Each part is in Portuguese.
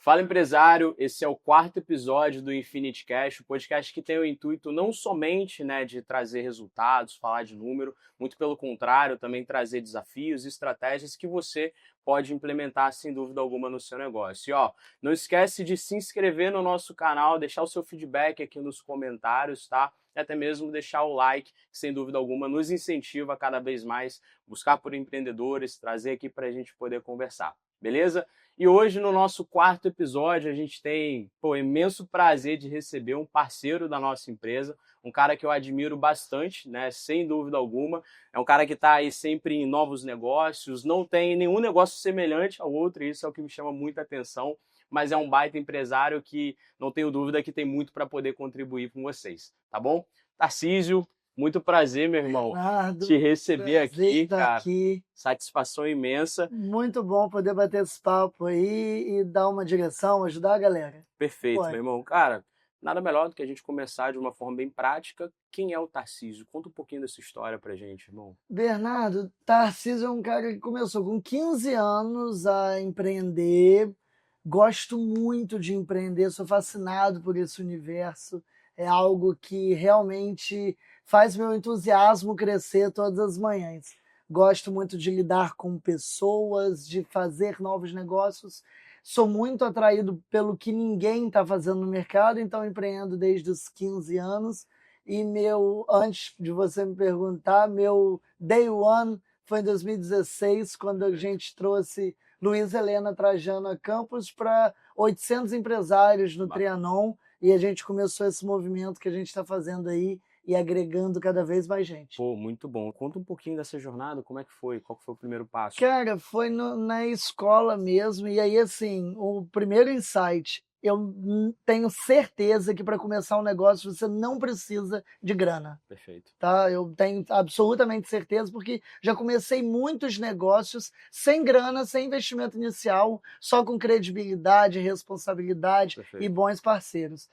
Fala, empresário, esse é o quarto episódio do Infinity Cash, o podcast que tem o intuito não somente, de trazer resultados, falar de número, muito pelo contrário, também trazer desafios e estratégias que você pode implementar sem dúvida alguma no seu negócio. E não esquece de se inscrever no nosso canal, deixar o seu feedback aqui nos comentários, tá? E até mesmo deixar o like, que sem dúvida alguma nos incentiva a cada vez mais buscar por empreendedores, trazer aqui para a gente poder conversar, beleza? E hoje, no nosso quarto episódio, a gente tem o imenso prazer de receber um parceiro da nossa empresa, um cara que eu admiro bastante, sem dúvida alguma. É um cara que está aí sempre em novos negócios, não tem nenhum negócio semelhante ao outro, e isso é o que me chama muita atenção, mas é um baita empresário que não tenho dúvida que tem muito para poder contribuir com vocês, tá bom? Tarcísio, muito prazer, meu irmão, te Bernardo, receber prazer aqui, estar cara. aqui. Satisfação imensa. Muito bom poder bater esse papo aí e dar uma direção, ajudar a galera. Perfeito, Pô, meu irmão. Cara, nada melhor do que a gente começar de uma forma bem prática. Quem é o Tarcísio? Conta um pouquinho dessa história pra gente, irmão. Bernardo, Tarcísio é um cara que começou com 15 anos a empreender. Gosto muito de empreender, sou fascinado por esse universo. É algo que realmente faz meu entusiasmo crescer todas as manhãs. Gosto muito de lidar com pessoas, de fazer novos negócios. Sou muito atraído pelo que ninguém está fazendo no mercado, então empreendo desde os 15 anos. E antes de você me perguntar, meu day one foi em 2016, quando a gente trouxe Luiz Helena Trajano a Campos para 800 empresários no Bacana. Trianon, e a gente começou esse movimento que a gente está fazendo aí e agregando cada vez mais gente. Pô, muito bom. Conta um pouquinho dessa jornada, como é que foi? Qual que foi o primeiro passo? Cara, foi na escola mesmo, e aí assim, o primeiro insight, eu tenho certeza que para começar um negócio você não precisa de grana. Perfeito. Tá? Eu tenho absolutamente certeza, porque já comecei muitos negócios sem grana, sem investimento inicial, só com credibilidade, responsabilidade e Perfeito. bons parceiros.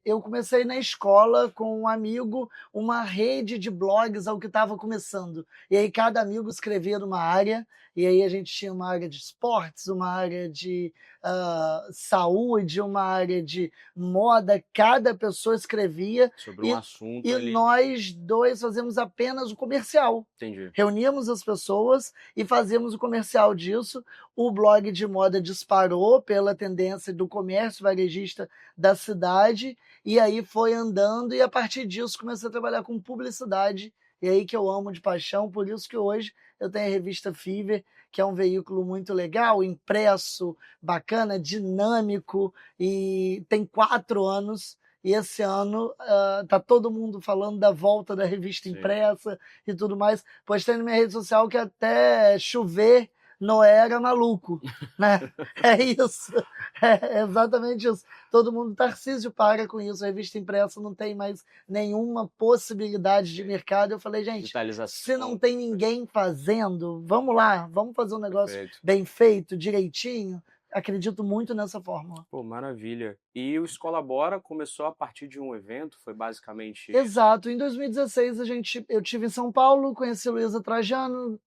Eu comecei na escola com um amigo, uma rede de blogs ao que estava começando. E aí cada amigo escrevia numa área, e aí a gente tinha uma área de esportes, uma área de saúde, uma área de moda, cada pessoa escrevia Sobre um e assunto e ali. nós dois fazemos apenas o comercial. Entendi. Reuníamos as pessoas e fazíamos o comercial disso. O blog de moda disparou pela tendência do comércio varejista da cidade, e aí foi andando, e a partir disso comecei a trabalhar com publicidade, e aí que eu amo de paixão, por isso que hoje eu tenho a revista Fever, que é um veículo muito legal, impresso, bacana, dinâmico, e tem 4 anos. E esse ano tá todo mundo falando da volta da revista Sim. impressa e tudo mais. Postei na minha rede social que até chover Noé era maluco, né? É isso, é exatamente isso. Todo mundo, Tarcísio, para com isso, a revista impressa não tem mais nenhuma possibilidade de mercado. Eu falei, gente, se não Digitalização. tem ninguém fazendo, vamos lá, vamos fazer um negócio Perfeito. bem feito, direitinho. Acredito muito nessa fórmula. Pô, maravilha. E o Escola Bora começou a partir de um evento, foi basicamente isso? Exato. Em 2016 eu tive em São Paulo, conheci a Luísa Trajano,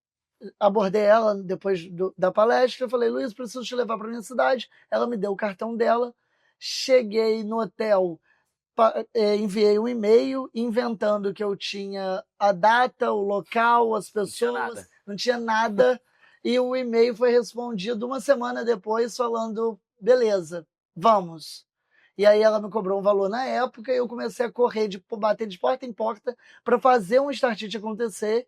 abordei ela depois da palestra, eu falei, Luísa, preciso te levar para minha cidade. Ela me deu o cartão dela. Cheguei no hotel, enviei um e-mail inventando que eu tinha a data, o local, as Não tinha pessoas, nada. não tinha nada. E o e-mail foi respondido uma semana depois falando, beleza, vamos. E aí ela me cobrou um valor na época e eu comecei a correr, bater de porta em porta para fazer um Startite acontecer.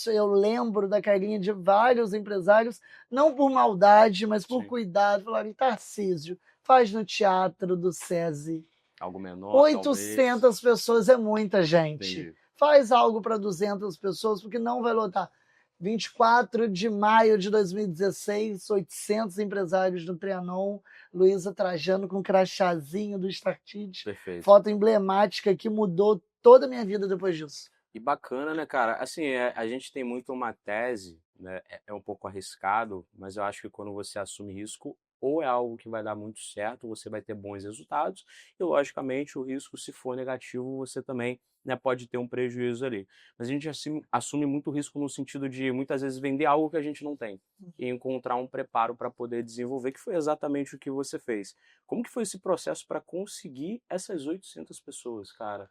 Eu lembro da carinha de vários empresários, não por maldade, mas por Sim. cuidado. Falaram, Tarcísio, faz no Teatro do SESI. Algo menor, talvez. 800 pessoas é muita gente. Entendi. Faz algo para 200 pessoas, porque não vai lotar. 24 de maio de 2016, 800 empresários do Trianon, Luísa Trajano com crachazinho do Startid, Perfeito. foto emblemática que mudou toda a minha vida depois disso. E bacana, né, cara? Assim, a gente tem muito uma tese, né? É um pouco arriscado, mas eu acho que quando você assume risco, ou é algo que vai dar muito certo, você vai ter bons resultados, e logicamente o risco, se for negativo, você também, né, pode ter um prejuízo ali. Mas a gente assume muito risco no sentido de muitas vezes vender algo que a gente não tem e encontrar um preparo para poder desenvolver, que foi exatamente o que você fez. Como que foi esse processo para conseguir essas 800 pessoas, cara?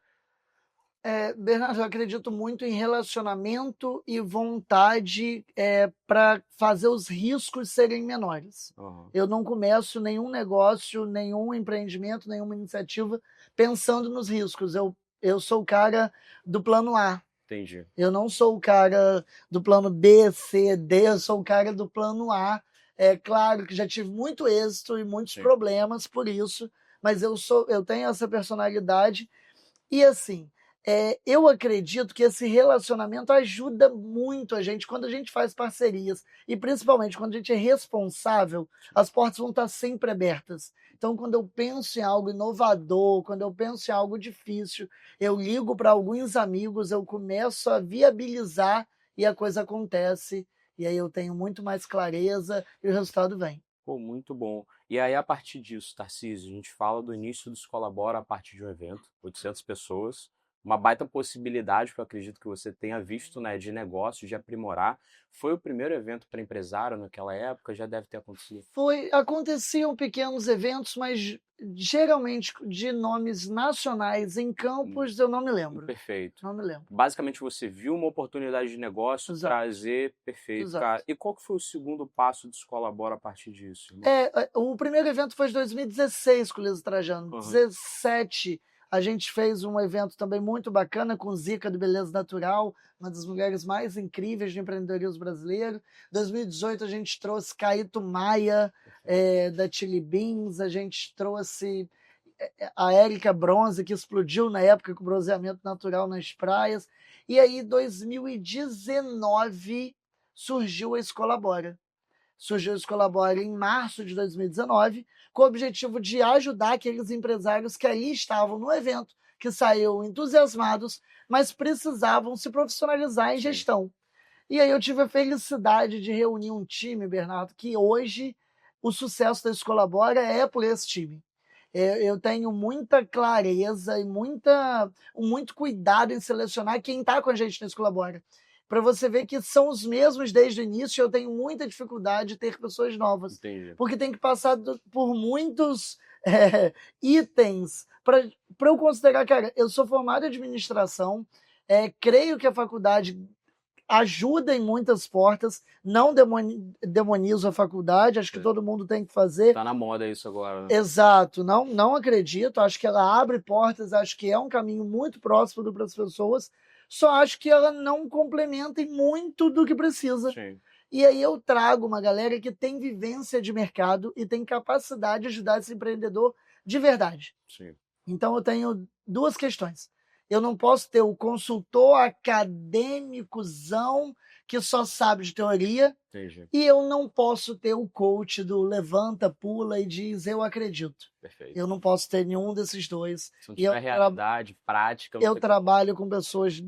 Bernardo, eu acredito muito em relacionamento e vontade para fazer os riscos serem menores. Aham, Eu não começo nenhum negócio, nenhum empreendimento, nenhuma iniciativa pensando nos riscos. Eu sou o cara do plano A. entendi. Eu não sou o cara do plano B, C, D, eu sou o cara do plano A. É claro que já tive muito êxito e muitos Sim. problemas por isso, mas eu tenho essa personalidade e assim, eu acredito que esse relacionamento ajuda muito a gente quando a gente faz parcerias. E principalmente quando a gente é responsável, as portas vão estar sempre abertas. Então, quando eu penso em algo inovador, quando eu penso em algo difícil, eu ligo para alguns amigos, eu começo a viabilizar e a coisa acontece. E aí eu tenho muito mais clareza e o resultado vem. Pô, muito bom. E aí, a partir disso, Tarcísio, a gente fala do início do Escolabora a partir de um evento, 800 pessoas, uma baita possibilidade que eu acredito que você tenha visto, né, de negócio, de aprimorar. Foi o primeiro evento para empresário naquela época, já deve ter acontecido. Aconteciam pequenos eventos, mas geralmente de nomes nacionais em Hum, campos eu não me lembro. Perfeito. Não me lembro. Basicamente, você viu uma oportunidade de negócio, Exato, trazer, perfeito, exato. cara. E qual que foi o segundo passo do Escolabora a partir disso, irmão? O primeiro evento foi em 2016 com o Liso Trajano. Aham, 17 a gente fez um evento também muito bacana com Zica do Beleza Natural, uma das mulheres mais incríveis de empreendedorismo brasileiro. 2018 a gente trouxe Caíto Maia, perfeito. da Chili Beans, a gente trouxe a Érica Bronze, que explodiu na época com bronzeamento natural nas praias. E aí, 2019, surgiu a Escolabora. Surgiu a Escolabora em março de 2019, com o objetivo de ajudar aqueles empresários que ali estavam no evento, que saíram entusiasmados, mas precisavam se profissionalizar em Sim, gestão. E aí eu tive a felicidade de reunir um time, Bernardo, que hoje o sucesso da Escolabora é por esse time. Eu tenho muita clareza e muito cuidado em selecionar quem está com a gente na Escolabora. Para você ver que são os mesmos desde o início, eu tenho muita dificuldade de ter pessoas novas, entendi. porque tem que passar por muitos itens para eu considerar, cara, eu sou formado em administração, creio que a faculdade ajuda em muitas portas, não demonizo a faculdade, acho que Sim. todo mundo tem que fazer. Tá na moda isso agora, né? Exato, não acredito, acho que ela abre portas, acho que é um caminho muito próximo para as pessoas, só acho que ela não complementa em muito do que precisa. Sim, E aí eu trago uma galera que tem vivência de mercado e tem capacidade de ajudar esse empreendedor de verdade. sim. Então eu tenho duas questões. Eu não posso ter o consultor acadêmicozão que só sabe de teoria, Entendi. e eu não posso ter o coach do levanta, pula e diz eu acredito. Perfeito. Eu não posso ter nenhum desses dois. Se não E eu, tiver realidade, prática, não eu tem como. trabalho com pessoas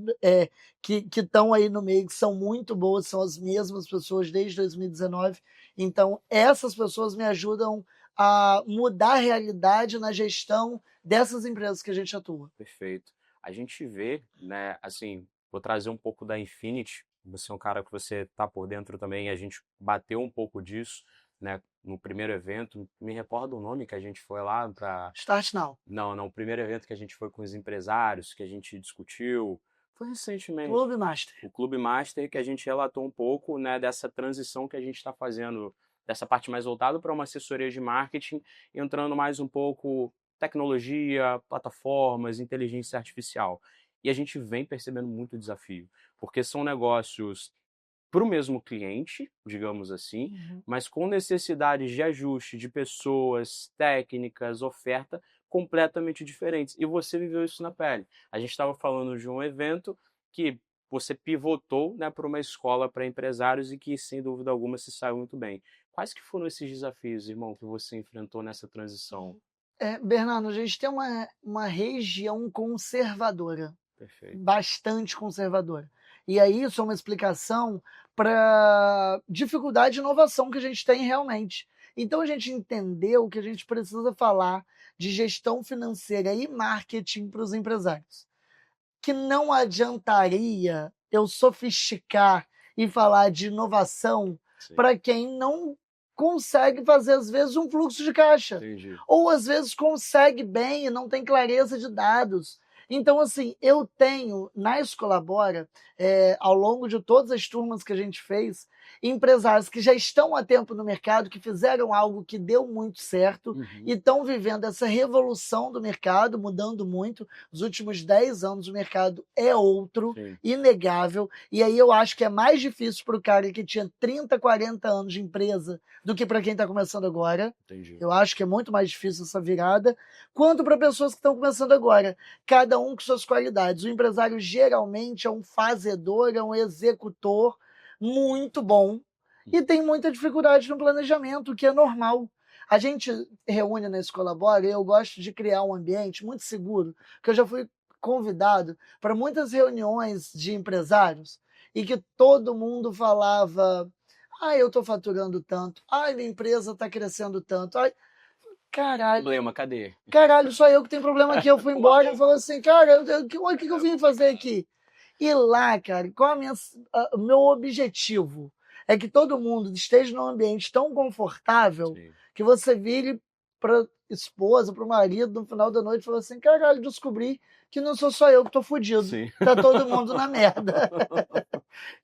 que estão aí no meio, que são muito boas, são as mesmas pessoas desde 2019. Então, essas pessoas me ajudam a mudar a realidade na gestão dessas empresas que a gente atua. Perfeito. A gente vê, né, assim, vou trazer um pouco da Infinity. Você é um cara que você tá por dentro também, a gente bateu um pouco disso, né, no primeiro evento. Me recorda o nome que a gente foi lá para. Start Now. Não, não, o primeiro evento que a gente foi com os empresários, que a gente discutiu, foi recentemente. Clube Master. O Clube Master, que a gente relatou um pouco, né, dessa transição que a gente está fazendo, dessa parte mais voltada para uma assessoria de marketing, entrando mais um pouco tecnologia, plataformas, inteligência artificial. E a gente vem percebendo muito desafio, porque são negócios para o mesmo cliente, digamos assim, mas com necessidades de ajuste de pessoas, técnicas, oferta completamente diferentes. E você viveu isso na pele. A gente estava falando de um evento que você pivotou, né, para uma escola para empresários e que, sem dúvida alguma, se saiu muito bem. Quais que foram esses desafios, irmão, que você enfrentou nessa transição? Bernardo, a gente tem uma região conservadora, Perfeito. bastante conservadora. E aí isso é uma explicação para dificuldade de inovação que a gente tem realmente. Então a gente entendeu que a gente precisa falar de gestão financeira e marketing para os empresários. Que não adiantaria eu sofisticar e falar de inovação Sim. para quem não consegue fazer, às vezes, um fluxo de caixa. Entendi. Ou, às vezes, consegue bem e não tem clareza de dados. Então, assim, eu tenho, na Escolabora, ao longo de todas as turmas que a gente fez, empresários que já estão há tempo no mercado, que fizeram algo que deu muito certo e estão vivendo essa revolução do mercado, mudando muito. Nos últimos 10 anos o mercado é outro, Sim. inegável, e aí eu acho que é mais difícil para o cara que tinha 30, 40 anos de empresa do que para quem está começando agora. Entendi. Eu acho que é muito mais difícil essa virada, quanto para pessoas que estão começando agora, cada um com suas qualidades. O empresário geralmente é um fazedor, é um executor muito bom e tem muita dificuldade no planejamento, o que é normal. A gente reúne na Escolabora e eu gosto de criar um ambiente muito seguro, que eu já fui convidado para muitas reuniões de empresários e que todo mundo falava: ah, eu estou faturando tanto, ah, minha empresa está crescendo tanto, ai, caralho, Problema, cadê? caralho, só eu que tenho problema aqui. Eu fui embora e falei assim, cara, o que eu vim fazer aqui? E lá, cara, qual o meu objetivo? É que todo mundo esteja num ambiente tão confortável Sim. que você vire para esposa, para o marido, no final da noite, e fala assim, caralho, descobri que não sou só eu que tô fudido. Sim. Tá todo mundo na merda.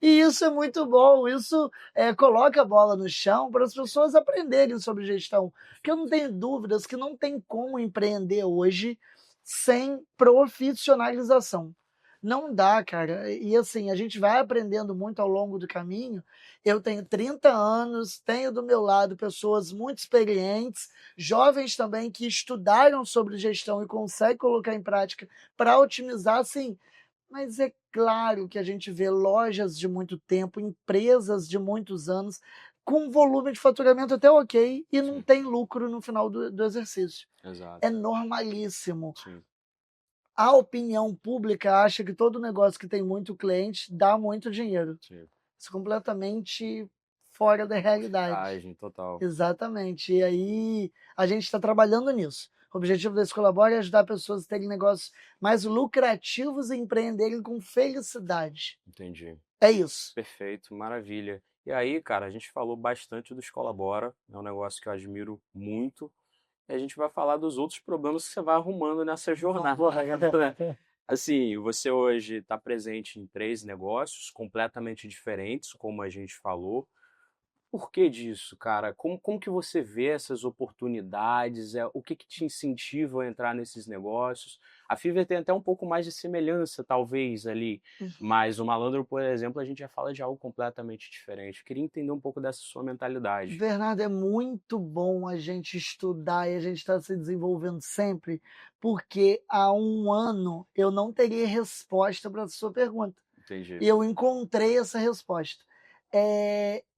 E isso é muito bom, isso coloca a bola no chão para as pessoas aprenderem sobre gestão. Porque eu não tenho dúvidas que não tem como empreender hoje sem profissionalização. Não dá, cara. E assim, a gente vai aprendendo muito ao longo do caminho. Eu tenho 30 anos, tenho do meu lado pessoas muito experientes, jovens também que estudaram sobre gestão e conseguem colocar em prática para otimizar, assim. Mas é claro que a gente vê lojas de muito tempo, empresas de muitos anos, com volume de faturamento até ok, e não Sim. tem lucro no final do exercício. Exato. É normalíssimo. Sim. A opinião pública acha que todo negócio que tem muito cliente dá muito dinheiro. Sim. Isso é completamente fora da realidade. Viagem total. Exatamente. E aí a gente está trabalhando nisso. O objetivo da Escolabora é ajudar pessoas a terem negócios mais lucrativos e empreenderem com felicidade. Entendi. É isso. Perfeito, maravilha. E aí, cara, a gente falou bastante do Escolabora, é um negócio que eu admiro muito. E a gente vai falar dos outros problemas que você vai arrumando nessa jornada, né? Assim, você hoje está presente em 3 negócios completamente diferentes, como a gente falou. Por que disso, cara? Como que você vê essas oportunidades? O que te incentiva a entrar nesses negócios? A Fiverr tem até um pouco mais de semelhança, talvez, ali, mas o Malandro, por exemplo, a gente já fala de algo completamente diferente. Eu queria entender um pouco dessa sua mentalidade. Bernardo, é muito bom a gente estudar e a gente está se desenvolvendo sempre, porque há um ano eu não teria resposta para a sua pergunta. Entendi. E eu encontrei essa resposta.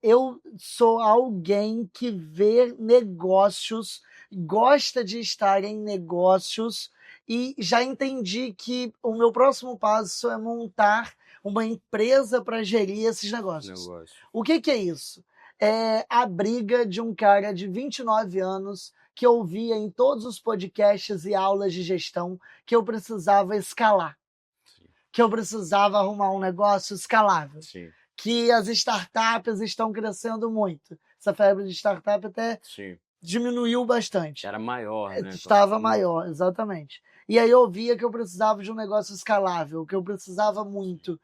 Eu sou alguém que vê negócios, gosta de estar em negócios e já entendi que o meu próximo passo é montar uma empresa para gerir esses Esse negócios. negócio. O que é isso? É a briga de um cara de 29 anos que eu ouvia em todos os podcasts e aulas de gestão que eu precisava escalar, Sim, que eu precisava arrumar um negócio escalável, sim, que as startups estão crescendo muito. Essa febre de startup até sim. diminuiu bastante. Era maior, né? Estava maior, exatamente. E aí eu via que eu precisava de um negócio escalável, que eu precisava muito.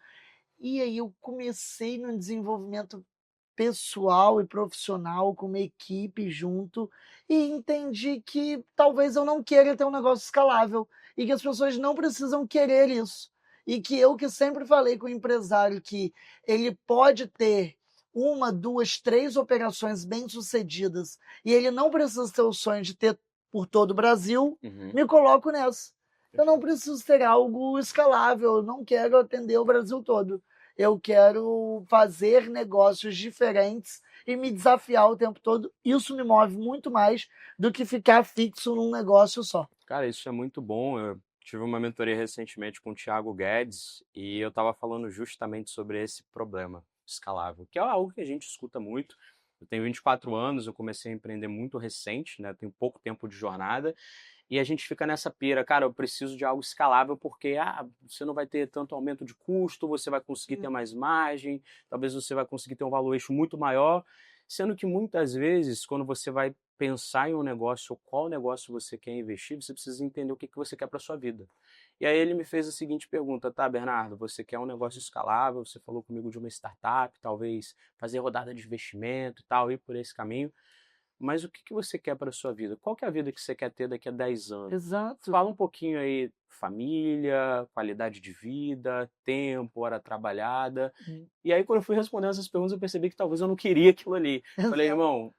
E aí eu comecei no desenvolvimento pessoal e profissional, com uma equipe junto, e entendi que talvez eu não queira ter um negócio escalável e que as pessoas não precisam querer isso. E que eu que sempre falei com o empresário que ele pode ter uma, duas, três operações bem-sucedidas e ele não precisa ter o sonho de ter por todo o Brasil, Uhum. me coloco nessa. Eu não preciso ter algo escalável, eu não quero atender o Brasil todo. Eu quero fazer negócios diferentes e me desafiar o tempo todo. Isso me move muito mais do que ficar fixo num negócio só. Cara, isso é muito bom. Eu tive uma mentoria recentemente com o Thiago Guedes e eu estava falando justamente sobre esse problema escalável, que é algo que a gente escuta muito. Eu tenho 24 anos, eu comecei a empreender muito recente, né? Tenho pouco tempo de jornada. E a gente fica nessa pira, cara, eu preciso de algo escalável porque você não vai ter tanto aumento de custo, você vai conseguir ter Hum. mais margem, talvez você vai conseguir ter um valuation muito maior, sendo que muitas vezes, quando você vai pensar em um negócio ou qual negócio você quer investir, você precisa entender o que você quer para sua vida. E aí ele me fez a seguinte pergunta, tá, Bernardo, você quer um negócio escalável, você falou comigo de uma startup, talvez fazer rodada de investimento e tal, ir por esse caminho. Mas o que você quer para sua vida? Qual que é a vida que você quer ter daqui a 10 anos? Exato. Fala um pouquinho aí, família, qualidade de vida, tempo, hora trabalhada. Hum. E aí, quando eu fui respondendo essas perguntas, eu percebi que talvez eu não queria aquilo ali. Falei, Exato. irmão,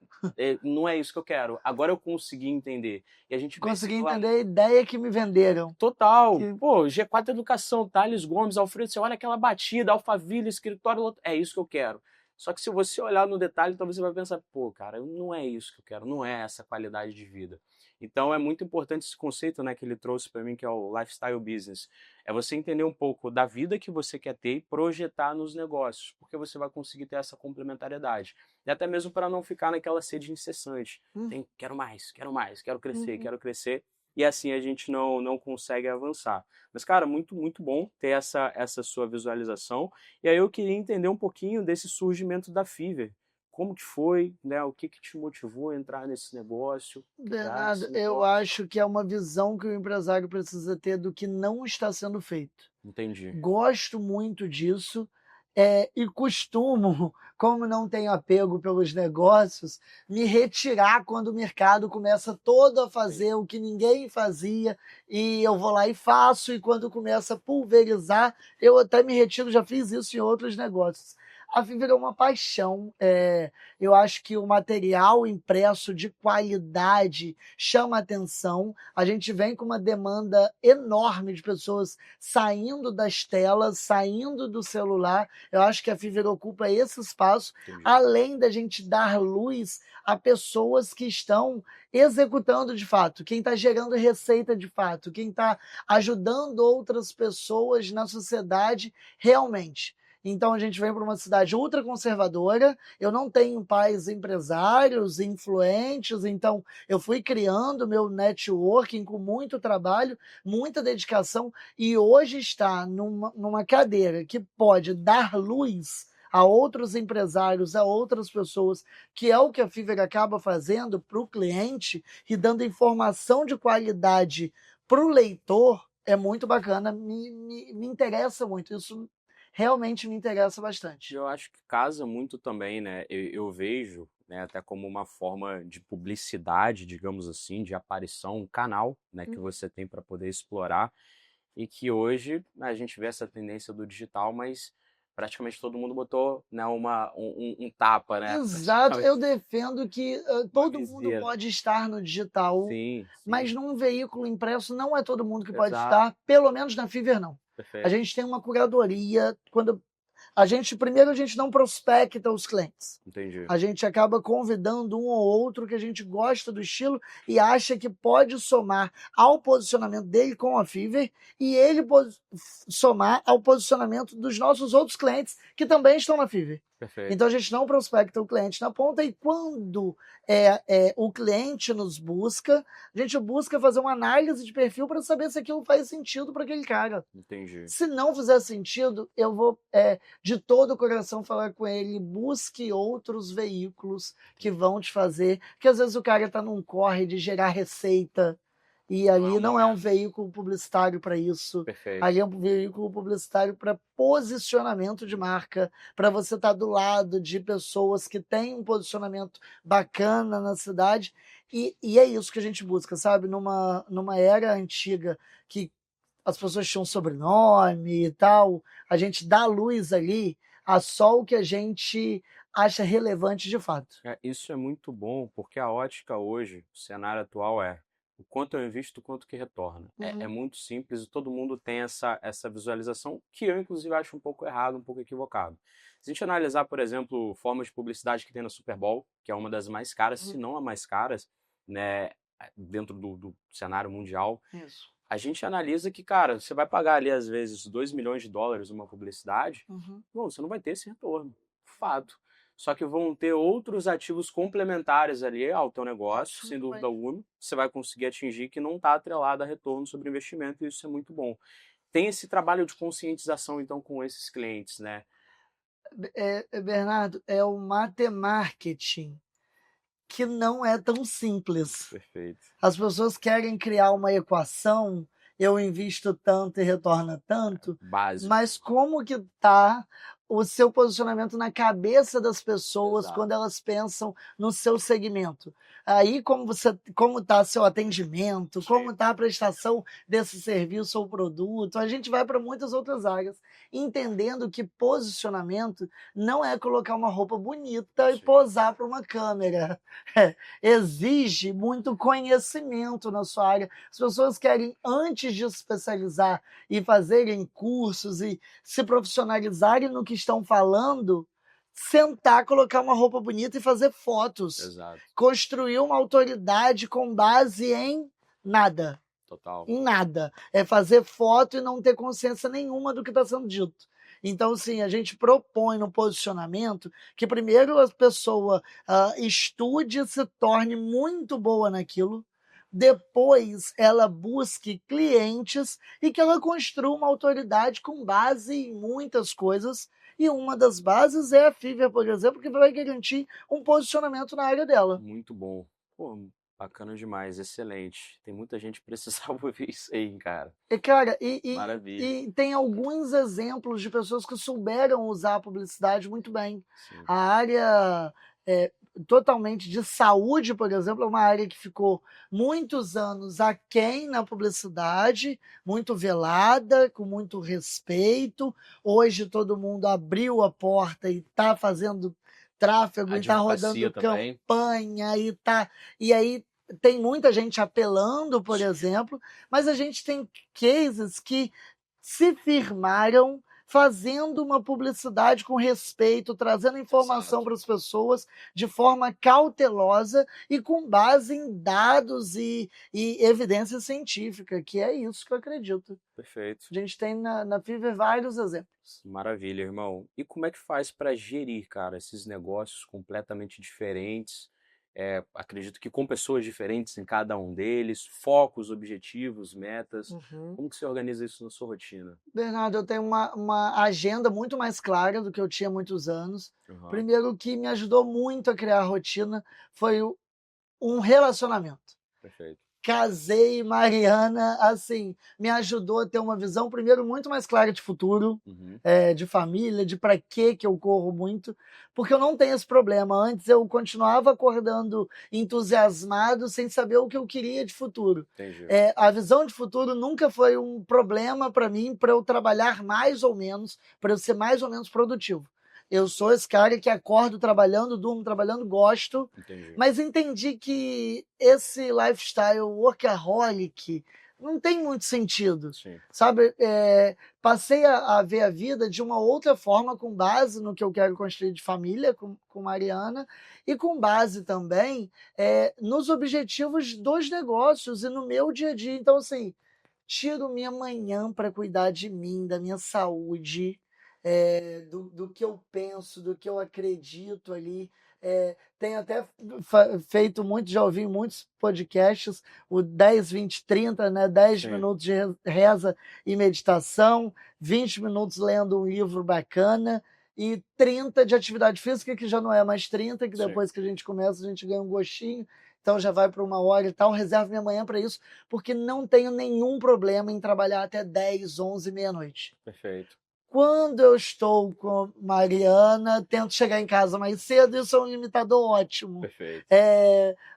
não é isso que eu quero. Agora eu consegui entender. E a gente vê esse Consegui plano entender a ideia que me venderam. total. Que Pô, G4 Educação, Thales Gomes, Alfredo, você olha aquela batida, Alphaville, escritório, é isso que eu quero. Só que se você olhar no detalhe, talvez você vai pensar, pô, cara, não é isso que eu quero, não é essa qualidade de vida. Então é muito importante esse conceito, né, que ele trouxe para mim, que é o lifestyle business. É você entender um pouco da vida que você quer ter e projetar nos negócios, porque você vai conseguir ter essa complementariedade. E até mesmo para não ficar naquela sede incessante. hum, Quero mais, quero mais, quero crescer, uhum. quero crescer. E assim a gente não consegue avançar. Mas, cara, muito bom ter essa sua visualização. E aí eu queria entender um pouquinho desse surgimento da Fiverr. Como que foi, né? O que te motivou a entrar nesse negócio, criar Bernardo, esse eu negócio? acho que é uma visão que o empresário precisa ter do que não está sendo feito. Entendi. Gosto muito disso, e costumo, como não tenho apego pelos negócios, me retirar quando o mercado começa todo a Entendi. fazer o que ninguém fazia e eu vou lá e faço, e quando começa a pulverizar, eu até me retiro, já fiz isso em outros negócios. A Fiverr é uma paixão, eu acho que o material impresso de qualidade chama atenção, a gente vem com uma demanda enorme de pessoas saindo das telas, saindo do celular. Eu acho que a Fiverr ocupa esse espaço, Entendi. além da gente dar luz a pessoas que estão executando de fato, quem está gerando receita de fato, quem está ajudando outras pessoas na sociedade realmente. Então a gente vem para uma cidade ultraconservadora, eu não tenho pais empresários, influentes, então eu fui criando meu networking com muito trabalho, muita dedicação, e hoje está numa cadeira que pode dar luz a outros empresários, a outras pessoas, que é o que a Fiverr acaba fazendo para o cliente e dando informação de qualidade para o leitor, é muito bacana, me interessa muito, isso realmente me interessa E bastante. eu acho que casa muito também, né? Eu vejo, né, até como uma forma de publicidade, digamos assim, de aparição, um canal, né, que você tem para poder explorar. E que hoje a gente vê essa tendência do digital, mas praticamente todo mundo botou, né, um tapa, né? Exato, Praticamente eu defendo que uma todo mundo viseira. pode estar no digital, Sim, mas sim, num veículo impresso não é todo mundo que pode exato, estar, pelo menos na Fiverr não. A perfeito, gente tem uma curadoria, quando primeiro a gente não prospecta os clientes. entendi. A gente acaba convidando um ou outro que a gente gosta do estilo e acha que pode somar ao posicionamento dele com a Fiverr e ele pode somar ao posicionamento dos nossos outros clientes que também estão na Fiverr. Perfeito. Então a gente não prospecta o cliente na ponta e quando o cliente nos busca, a gente busca fazer uma análise de perfil para saber se aquilo faz sentido para aquele cara. Entendi. Se não fizer sentido, eu vou de todo o coração falar com ele, busque outros veículos que vão te fazer, que às vezes o cara está num corre de gerar receita, e Não é ali o não é um momento. veículo publicitário para isso, Perfeito. ali é um veículo publicitário para posicionamento de marca, para você estar do lado de pessoas que têm um posicionamento bacana na cidade, e é isso que a gente busca, sabe? Numa era antiga que as pessoas tinham sobrenome e tal, a gente dá luz ali a só o que a gente acha relevante de fato. Isso é muito bom, porque a ótica hoje, o cenário atual é o quanto eu invisto, o quanto que retorna. É Uhum. muito simples e todo mundo tem essa visualização, que eu, inclusive, acho um pouco errado, um pouco equivocado. Se a gente analisar, por exemplo, formas de publicidade que tem na Super Bowl, que é uma das mais caras, se Uhum. não a mais caras, né, dentro do cenário mundial, Isso. a gente analisa que, cara, você vai pagar ali, às vezes, US$ 2 milhões numa publicidade, Uhum. bom, você não vai ter esse retorno. Fato. só que vão ter outros ativos complementares ali ao teu negócio, sem dúvida Absolutamente. alguma, você vai conseguir atingir que não está atrelado a retorno sobre investimento e isso é muito bom. Tem esse trabalho de conscientização então com esses clientes, né? Bernardo, é o matemarketing que não é tão simples. Perfeito. As pessoas querem criar uma equação, eu invisto tanto e retorna tanto, Básico. mas como que está o seu posicionamento na cabeça das pessoas Exato. quando elas pensam no seu segmento? Aí como está seu atendimento, como está a prestação desse serviço ou produto, a gente vai para muitas outras áreas, entendendo que posicionamento não é colocar uma roupa bonita e Sim. posar para uma câmera. Exige muito conhecimento na sua área. As pessoas querem, antes de se especializar e fazerem cursos e se profissionalizarem no que estão falando, sentar, colocar uma roupa bonita e fazer fotos. Exato. Construir uma autoridade com base em nada. Total. Em nada. É fazer foto e não ter consciência nenhuma do que está sendo dito. Então, sim, a gente propõe no posicionamento que primeiro a pessoa estude e se torne muito boa naquilo, depois ela busque clientes e que ela construa uma autoridade com base em muitas coisas. E uma das bases é a Fiverr, por exemplo, que vai garantir um posicionamento na área dela. Muito bom. Pô, bacana demais, excelente. Tem muita gente que precisava ouvir isso aí, cara. E, cara, Maravilha. e tem alguns exemplos de pessoas que souberam usar a publicidade muito bem. Sim. A área totalmente de saúde, por exemplo, é uma área que ficou muitos anos aquém na publicidade, muito velada, com muito respeito. Hoje todo mundo abriu a porta e está fazendo tráfego, e está Advocacia rodando também. campanha, e aí tem muita gente apelando, por Sim. exemplo, mas a gente tem cases que se firmaram fazendo uma publicidade com respeito, trazendo informação Exato. para as pessoas de forma cautelosa e com base em dados e evidência científica, que é isso que eu acredito. Perfeito. A gente tem na Fiverr vários exemplos. Maravilha, irmão. E como é que faz para gerir, cara, esses negócios completamente diferentes? Acredito que com pessoas diferentes em cada um deles, focos, objetivos, metas. Uhum. Como que você organiza isso na sua rotina? Bernardo, eu tenho uma agenda muito mais clara do que eu tinha há muitos anos. Aham. Primeiro, o que me ajudou muito a criar a rotina foi um relacionamento. Perfeito. Casei, Mariana, assim, me ajudou a ter uma visão, primeiro, muito mais clara de futuro, Uhum. de família, de para que eu corro muito, porque eu não tenho esse problema. Antes eu continuava acordando entusiasmado, sem saber o que eu queria de futuro. Entendi. A visão de futuro nunca foi um problema para mim, para eu trabalhar mais ou menos, para eu ser mais ou menos produtivo. Eu sou esse cara que acordo trabalhando, durmo trabalhando, gosto, Entendi. mas entendi que esse lifestyle workaholic não tem muito sentido, Sim. sabe? Passei a ver a vida de uma outra forma, com base no que eu quero construir de família com Mariana, e com base também nos objetivos dos negócios e no meu dia a dia. Então, assim, tiro minha manhã para cuidar de mim, da minha saúde, do que eu penso, do que eu acredito ali. Tenho até feito muito, já ouvi muitos podcasts, o 10, 20, 30, né? 10 Sim. minutos de reza e meditação, 20 minutos lendo um livro bacana e 30 de atividade física, que já não é mais 30, que Sim. depois que a gente começa, a gente ganha um gostinho, então já vai para 1 hora e tal. Reservo minha manhã para isso, porque não tenho nenhum problema em trabalhar até 10, 11, meia-noite. Perfeito. Quando eu estou com Mariana, tento chegar em casa mais cedo, isso é um limitador ótimo. Perfeito.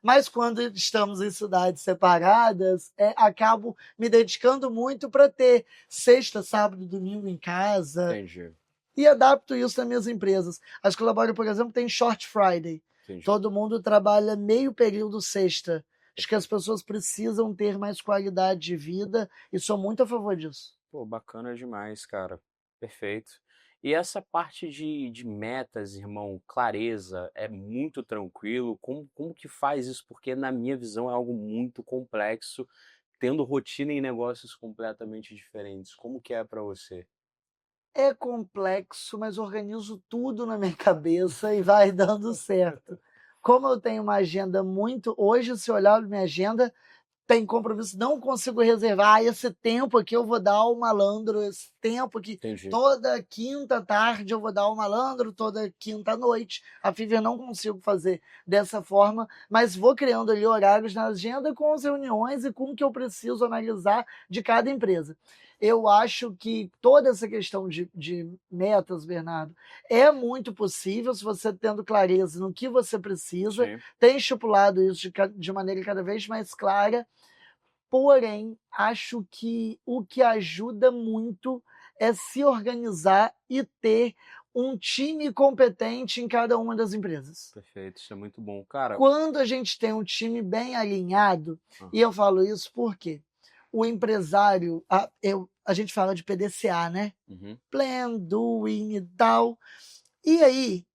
Mas quando estamos em cidades separadas, acabo me dedicando muito para ter sexta, sábado, domingo em casa. Entendi. E adapto isso nas minhas empresas. As que eu por exemplo, tem Short Friday. Entendi. Todo mundo trabalha meio período sexta. Acho que as pessoas precisam ter mais qualidade de vida e sou muito a favor disso. Pô, bacana demais, cara. Perfeito. E essa parte de metas, irmão, clareza, é muito tranquilo? Como que faz isso? Porque na minha visão é algo muito complexo, tendo rotina em negócios completamente diferentes. Como que é para você? É complexo, mas organizo tudo na minha cabeça e vai dando certo. Como eu tenho uma agenda muito. Hoje, se olhar minha agenda, tem compromisso, não consigo reservar. Esse tempo aqui eu vou dar ao malandro, esse tempo aqui, Entendi. toda quinta tarde eu vou dar ao malandro, toda quinta noite. A Fiverr não consigo fazer dessa forma, mas vou criando ali horários na agenda com as reuniões e com o que eu preciso analisar de cada empresa. Eu acho que toda essa questão de metas, Bernardo, é muito possível se você tendo clareza no que você precisa, Sim. tem estipulado isso de maneira cada vez mais clara. Porém, acho que o que ajuda muito é se organizar e ter um time competente em cada uma das empresas. Perfeito, isso é muito bom. Cara, Quando a gente tem um time bem alinhado, e aham, eu falo isso porque o empresário, a gente fala de PDCA, né? uhum, Plan, doing e tal. E aí,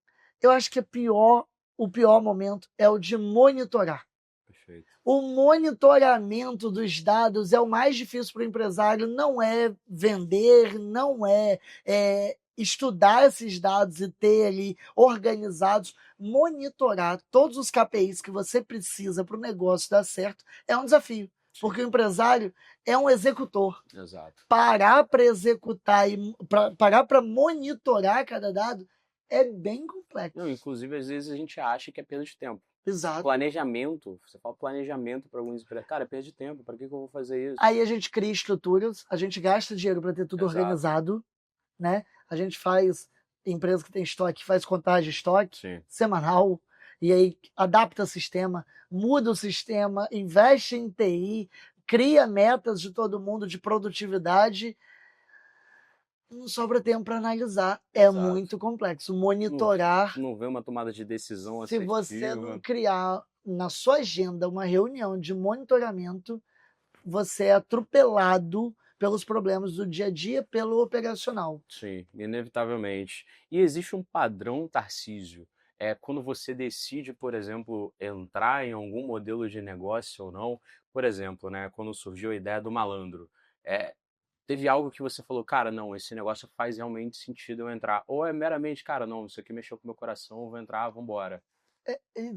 eu acho que o pior momento é o de monitorar. perfeito. O monitoramento dos dados é o mais difícil para o empresário, não é vender, não é estudar esses dados e ter ali organizados. Monitorar todos os KPIs que você precisa para o negócio dar certo é um desafio, Sim, porque o empresário é um executor. exato. Parar para executar e parar para monitorar cada dado é bem Não, complexo. inclusive, às vezes a gente acha que é perda de tempo. Exato. Planejamento, você fala planejamento para alguns empresas. Cara, é perda de tempo, para que que eu vou fazer isso? Aí a gente cria estruturas, a gente gasta dinheiro para ter tudo Exato. organizado, né? A gente faz, empresa que tem estoque, faz contagem de estoque Sim. semanal, e aí adapta o sistema, muda o sistema, investe em TI, cria metas de todo mundo de produtividade. Não sobra tempo para analisar. É Exato. muito complexo. Não, Monitorar, não vê uma tomada de decisão se você não assertiva. criar na sua agenda uma reunião de monitoramento, você é atropelado pelos problemas do dia a dia, pelo operacional. Sim, inevitavelmente. E existe um padrão, Tarcísio, quando você decide, por exemplo, entrar em algum modelo de negócio ou não, por exemplo, né, quando surgiu a ideia do malandro, é, teve algo que você falou, cara, não, esse negócio faz realmente sentido eu entrar, ou é meramente, cara, não, isso aqui mexeu com o meu coração, eu vou entrar, vambora.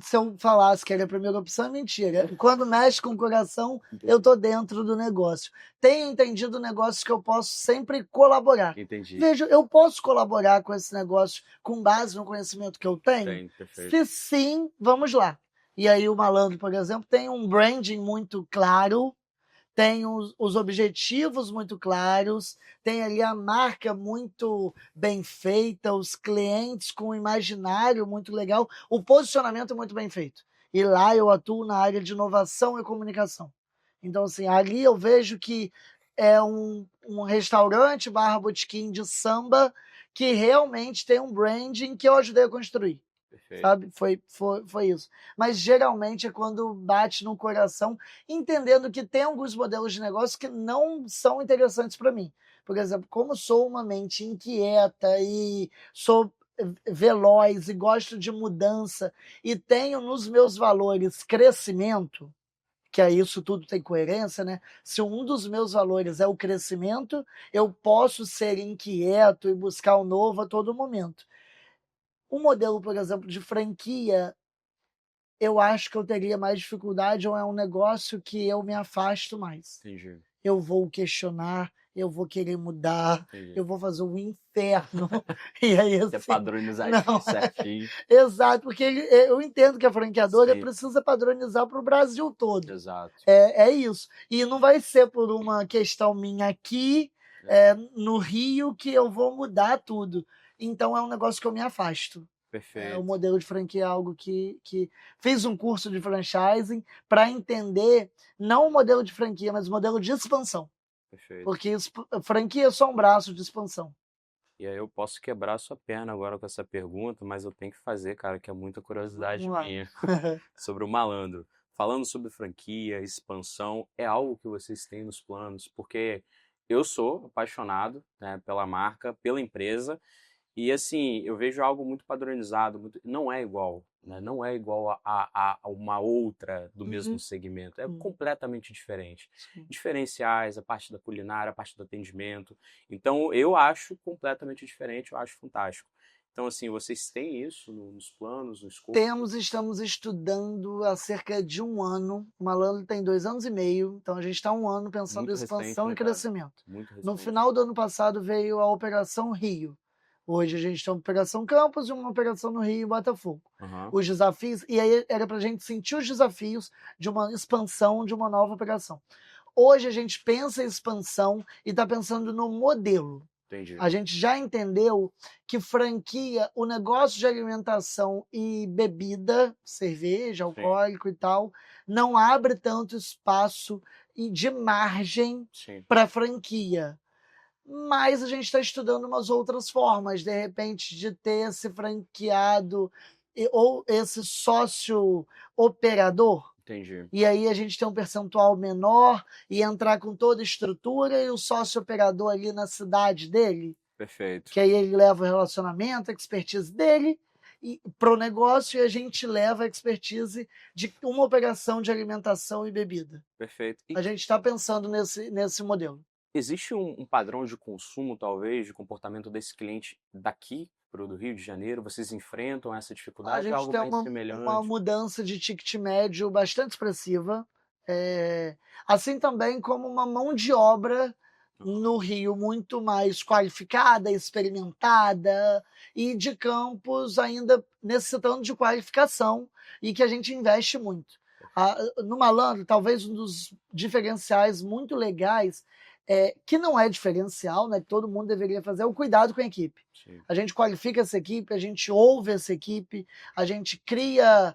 Se eu falasse que era a primeira opção, é mentira. Quando mexe com o coração, eu tô dentro do negócio. Tenho entendido negócios que eu posso sempre colaborar. Entendi. Veja, eu posso colaborar com esse negócio com base no conhecimento que eu tenho? Tem, perfeito. Se sim, vamos lá. E aí o malandro, por exemplo, tem um branding muito claro, tem os objetivos muito claros, tem ali a marca muito bem feita, os clientes com um imaginário muito legal, o posicionamento é muito bem feito. E lá eu atuo na área de inovação e comunicação. Então, assim, ali eu vejo que é um restaurante barra botequim de samba que realmente tem um branding que eu ajudei a construir, Perfeito. sabe? Foi isso. Mas geralmente é quando bate no coração, entendendo que tem alguns modelos de negócio que não são interessantes para mim. Por exemplo, como sou uma mente inquieta e sou veloz e gosto de mudança e tenho nos meus valores crescimento, que aí isso tudo tem coerência, né? Se um dos meus valores é o crescimento, eu posso ser inquieto e buscar o novo a todo momento. O modelo, por exemplo, de franquia, eu acho que eu teria mais dificuldade ou é um negócio que eu me afasto mais. Entendi, Eu vou questionar, eu vou querer mudar, entendi. eu vou fazer um inferno. E aí, Você assim, padronizadinho, não. certinho. Exato, porque eu entendo que a franqueadora Sim, precisa padronizar para o Brasil todo. exato. É isso. E não vai ser por uma questão minha aqui, É, no Rio, que eu vou mudar tudo. Então é um negócio que eu me afasto. O perfeito, modelo de franquia é algo que fiz um curso de franchising para entender não o modelo de franquia, mas o modelo de expansão. perfeito. Porque franquia é só um braço de expansão. E aí eu posso quebrar a sua perna agora com essa pergunta, mas eu tenho que fazer, cara, que é muita Vamos curiosidade lá. minha sobre o malandro. Falando sobre franquia, expansão, é algo que vocês têm nos planos? Porque eu sou apaixonado, né, pela marca, pela empresa, e assim, eu vejo algo muito padronizado, não é igual. né? Não é igual a uma outra do mesmo Uhum. segmento, é completamente diferente. Sim. Diferenciais, a parte da culinária, a parte do atendimento. Então, eu acho completamente diferente, eu acho fantástico. Então, assim, vocês têm isso nos planos, no escopo? Estamos estudando há cerca de 1 ano. O Malandro tem 2 anos e meio, então a gente está 1 ano pensando em Muito recente, expansão e né, cara? crescimento. Muito No recente. final do ano passado veio a Operação Rio. Hoje a gente tem uma Operação Campos e uma operação no Rio e Botafogo. Aham, Os desafios, e aí era para a gente sentir os desafios de uma expansão, de uma nova operação. Hoje a gente pensa em expansão e está pensando no modelo. entendi. A gente já entendeu que franquia, o negócio de alimentação e bebida, cerveja, Sim, alcoólico e tal, não abre tanto espaço e de margem sim. para franquia. Mas a gente está estudando umas outras formas, de repente, de ter esse franqueado ou esse sócio operador. Entendi. E aí a gente tem um percentual menor e entrar com toda a estrutura e o sócio operador ali na cidade dele, Perfeito. que aí ele leva o relacionamento, a expertise dele para o negócio e a gente leva a expertise de uma operação de alimentação e bebida. Perfeito. E A gente está pensando nesse modelo. existe um padrão de consumo, talvez, de comportamento desse cliente daqui para o do Rio de Janeiro? Vocês enfrentam essa A dificuldade ou é gente algo tem bem uma semelhante? mudança de ticket médio bastante expressiva, assim também como uma mão de obra no Rio muito mais qualificada, experimentada e de campos ainda necessitando de qualificação e que a gente investe muito. No Malandro, talvez um dos diferenciais muito legais, que não é diferencial, né, que todo mundo deveria fazer, é o cuidado com a equipe. Sim, A gente qualifica essa equipe, a gente ouve essa equipe, a gente cria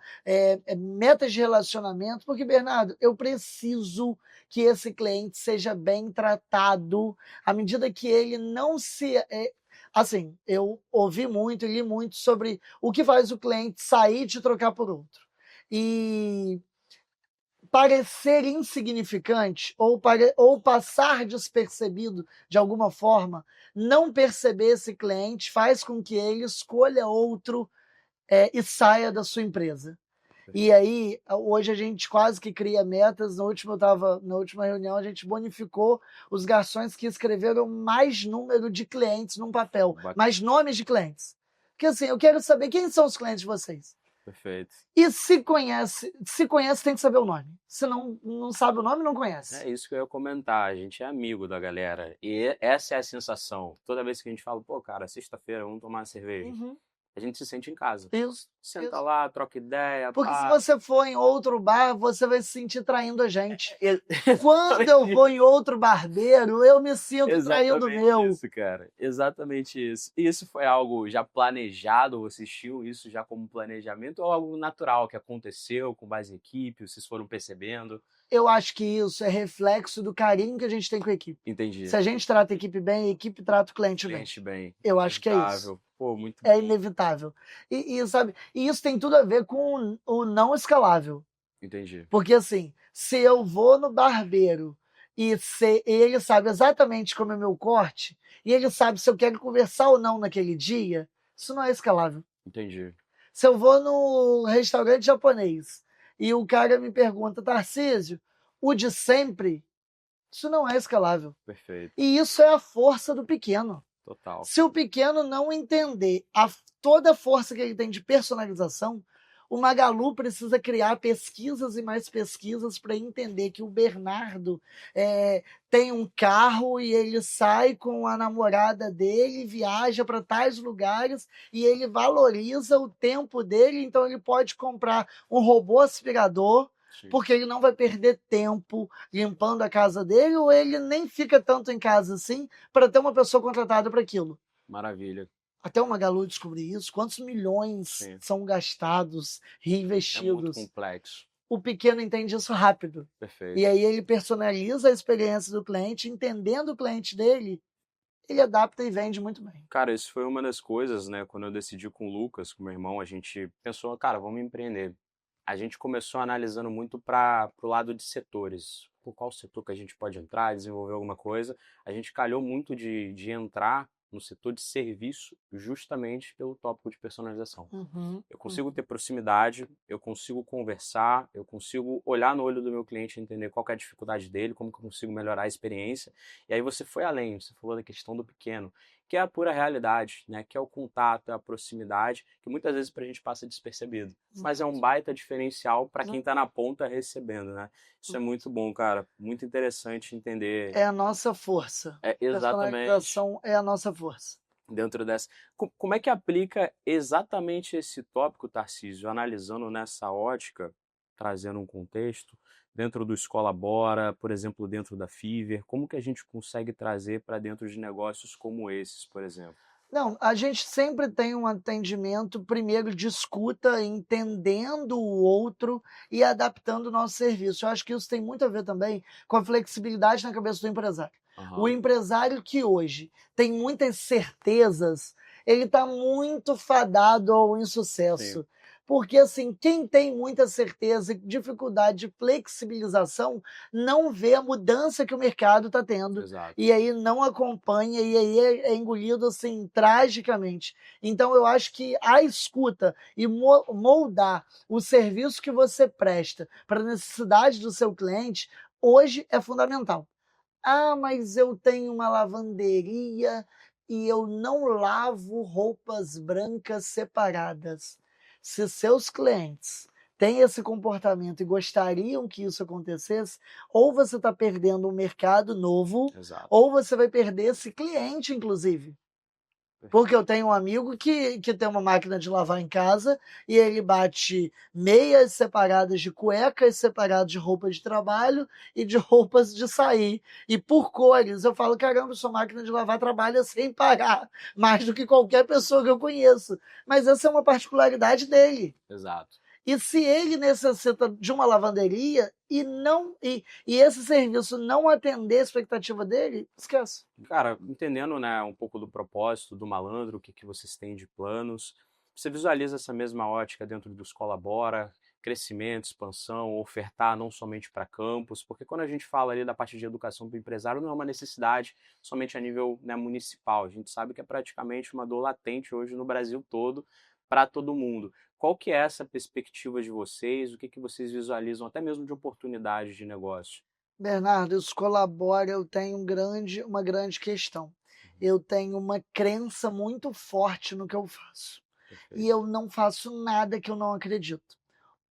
metas de relacionamento, porque, Bernardo, eu preciso que esse cliente seja bem tratado à medida que ele não se. Assim, eu ouvi muito e li muito sobre o que faz o cliente sair e te trocar por outro. E parecer insignificante ou passar despercebido de alguma forma, não perceber esse cliente faz com que ele escolha outro e saia da sua empresa. E perfeito. aí, hoje a gente quase que cria metas. Na última reunião, a gente bonificou os garçons que escreveram mais número de clientes num papel, mais nomes de clientes. Porque assim, eu quero saber quem são os clientes de vocês. Perfeito. E se conhece, tem que saber o nome. Se não sabe o nome, não conhece. É isso que eu ia comentar. A gente é amigo da galera. E essa é a sensação. Toda vez que a gente fala, pô, cara, sexta-feira, vamos tomar uma cerveja. Uhum. A gente se sente em casa. Isso, Senta isso. lá, troca ideia, Porque se pá. você for em outro bar, você vai se sentir traindo a gente. Quando eu Exatamente vou em outro barbeiro, eu me sinto traindo exatamente meu. isso, cara. Exatamente isso. E isso foi algo já planejado? Você assistiu isso já como planejamento ou algo natural que aconteceu com base em equipe? Vocês foram percebendo? Eu acho que isso é reflexo do carinho que a gente tem com a equipe. Entendi. Se a gente trata a equipe bem, a equipe trata o cliente bem. Cliente bem. Eu acho que é isso. Inevitável. Pô, muito É bom. inevitável. Sabe, e isso tem tudo a ver com o não escalável. Entendi. Porque assim, se eu vou no barbeiro e ele sabe exatamente como é meu corte, e ele sabe se eu quero conversar ou não naquele dia, isso não é escalável. Entendi. Se eu vou no restaurante japonês e o cara me pergunta, Tarcísio, o de sempre, isso não é escalável. Perfeito. E isso é a força do pequeno. Total. Se o pequeno não entender toda a força que ele tem de personalização, o Magalu precisa criar pesquisas e mais pesquisas para entender que o Bernardo tem um carro e ele sai com a namorada dele, viaja para tais lugares e ele valoriza o tempo dele, então ele pode comprar um robô aspirador, Sim. porque ele não vai perder tempo limpando a casa dele, ou ele nem fica tanto em casa assim para ter uma pessoa contratada para aquilo. Maravilha. Até o Magalu descobrir isso, quantos milhões Sim. são gastados, É muito reinvestidos. complexo. O pequeno entende isso rápido. E Perfeito. aí ele personaliza a experiência do cliente, entendendo o cliente dele, ele adapta e vende muito bem. Cara, isso foi uma das coisas, né? Quando eu decidi com o Lucas, com o meu irmão, a gente pensou, cara, vamos empreender. A gente começou analisando muito para o lado de setores. Por qual setor que a gente pode entrar, desenvolver alguma coisa. A gente calhou muito de entrar no setor de serviço justamente pelo tópico de personalização. Eu consigo ter proximidade, eu consigo conversar, eu consigo olhar no olho do meu cliente e entender qual que é a dificuldade dele, como que eu consigo melhorar a experiência. E aí você foi além, você falou da questão do pequeno, que é a pura realidade, né? Que é o contato, é a proximidade, que muitas vezes para a gente passa despercebido. Mas é um baita diferencial para quem está na ponta recebendo, né? Isso é muito bom, cara. Muito interessante entender. É a nossa força. Exatamente. Personalização é a nossa força. Dentro dessa. Como é que aplica exatamente esse tópico, Tarcísio, analisando nessa ótica, trazendo um contexto, dentro do Escola Bora, por exemplo, dentro da Fiverr, como que a gente consegue trazer para dentro de negócios como esses, por exemplo? Não, a gente sempre tem um atendimento, primeiro, de escuta, entendendo o outro e adaptando o nosso serviço. Eu acho que isso tem muito a ver também com a flexibilidade na cabeça do empresário. O empresário que hoje tem muitas certezas, ele está muito fadado ao insucesso. Sim. Porque, assim, quem tem muita certeza e dificuldade de flexibilização não vê a mudança que o mercado está tendo. Exato. E aí não acompanha, e aí é engolido, assim, tragicamente. Então, eu acho que a escuta e moldar o serviço que você presta para a necessidade do seu cliente, hoje é fundamental. Ah, mas eu tenho uma lavanderia e eu não lavo roupas brancas separadas. Se seus clientes têm esse comportamento e gostariam que isso acontecesse, ou você está perdendo um mercado novo, Exato. ou você vai perder esse cliente, inclusive. Porque eu tenho um amigo que tem uma máquina de lavar em casa e ele bate meias separadas de cuecas, separadas de roupa de trabalho e de roupas de sair. E por cores, eu falo, caramba, sua máquina de lavar trabalha sem parar, mais do que qualquer pessoa que eu conheço. Mas essa é uma particularidade dele. Exato. E se ele necessita de uma lavanderia e esse serviço não atender a expectativa dele, esquece. Cara, entendendo, né, um pouco do propósito do Malandro, o que que vocês têm de planos, você visualiza essa mesma ótica dentro do Escola Bora, crescimento, expansão, ofertar não somente para campus, porque quando a gente fala ali da parte de educação para o empresário, não é uma necessidade somente a nível, né, municipal. A gente sabe que é praticamente uma dor latente hoje no Brasil todo, para todo mundo. Qual que é essa perspectiva de vocês? O que que vocês visualizam até mesmo de oportunidades de negócio? Bernardo, isso colabora, eu tenho uma grande questão. Eu tenho uma crença muito forte no que eu faço. E Perfeito. eu não faço nada que eu não acredito.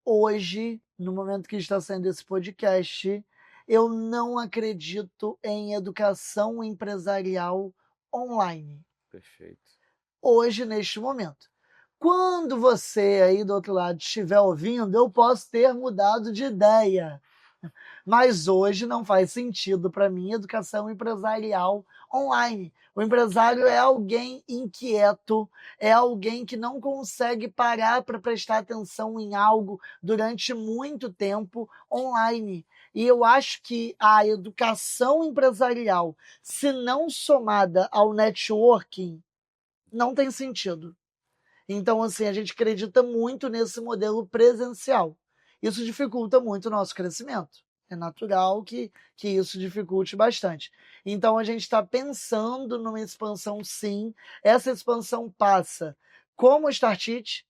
Hoje, no momento que está saindo esse podcast, eu não acredito em educação empresarial online. Perfeito. Hoje, neste momento. Quando você aí do outro lado estiver ouvindo, eu posso ter mudado de ideia. Mas hoje não faz sentido para mim educação empresarial online. O empresário é alguém inquieto, é alguém que não consegue parar para prestar atenção em algo durante muito tempo online. E eu acho que a educação empresarial, se não somada ao networking, não tem sentido. Então, assim, a gente acredita muito nesse modelo presencial. Isso dificulta muito o nosso crescimento. É natural que isso dificulte bastante. Então, a gente está pensando numa expansão, sim. Essa expansão passa como o Startite,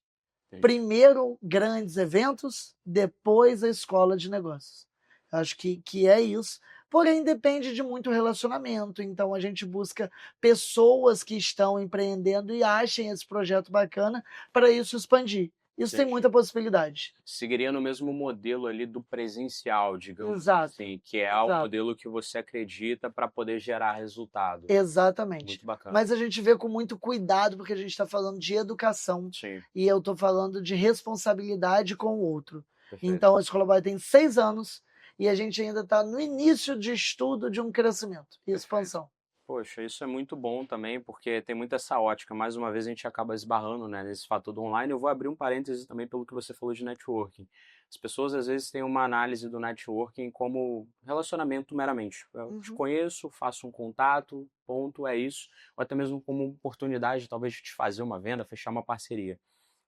primeiro grandes eventos, depois a escola de negócios. Acho que é isso. Porém, depende de muito relacionamento. Então, a gente busca pessoas que estão empreendendo e achem esse projeto bacana para isso expandir. Isso tem Entendi. muita possibilidade. Seguiria no mesmo modelo ali do presencial, digamos Exato, assim, que é o exato. modelo que você acredita para poder gerar resultado. Exatamente. Muito bacana. Mas a gente vê com muito cuidado, porque a gente está falando de educação Sim, e eu estou falando de responsabilidade com o outro. perfeito. Então, a Escola Boy tem 6 anos e a gente ainda está no início de estudo de um crescimento e expansão. Poxa, isso é muito bom também, porque tem muito essa ótica. Mais uma vez a gente acaba esbarrando, né, nesse fator do online. Eu vou abrir um parêntese também pelo que você falou de networking. As pessoas às vezes têm uma análise do networking como relacionamento meramente. Eu te conheço, faço um contato, ponto, é isso. Ou até mesmo como oportunidade, talvez, de te fazer uma venda, fechar uma parceria.